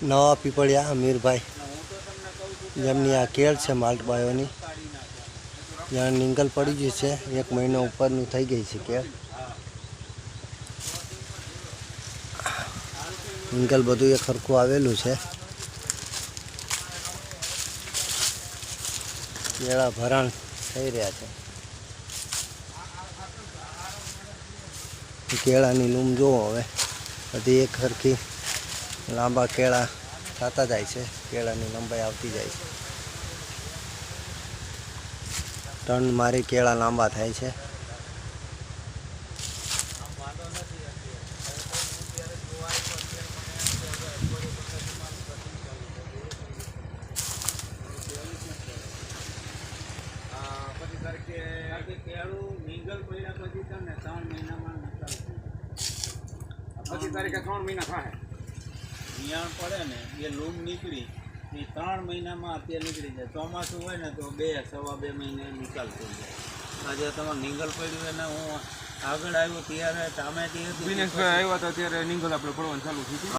નવા પીપળિયા અમીરભાઈ જેમની આ કેળ છે માલ્ટબાયોની, જ્યાં નિંગલ પડી ગઈ છે, 1 મહિનો ઉપરનું થઈ ગઈ છે કેળ. નિંગલ બધું એક સરખું આવેલું છે. કેળા ભરાણ થઈ રહ્યા છે. કેળાની લૂમ જુઓ, હવે બધી એક સરખી લાંબા કેળા થતા જાય છે. કેળાની લંબાઈ આવતી જાય છે. ટર્ન મારી કેળા લાંબા થાય છે. પછી તારીખે 3 મહિના થાય નિયાણ પડે ને એ લૂમ નીકળી એ 3 મહિનામાં અત્યારે નીકળી જાય. ચોમાસું હોય ને તો 2-2.5 મહિને નીકળતું જાય. આજે તમારે નિંગલ પડ્યું હોય ને હું આગળ આવ્યો ત્યારે ટામેટી હતી, દિનેશભાઈ આવ્યા હતા ત્યારે નિંગલ આપણે પડવાનું ચાલુ થયું.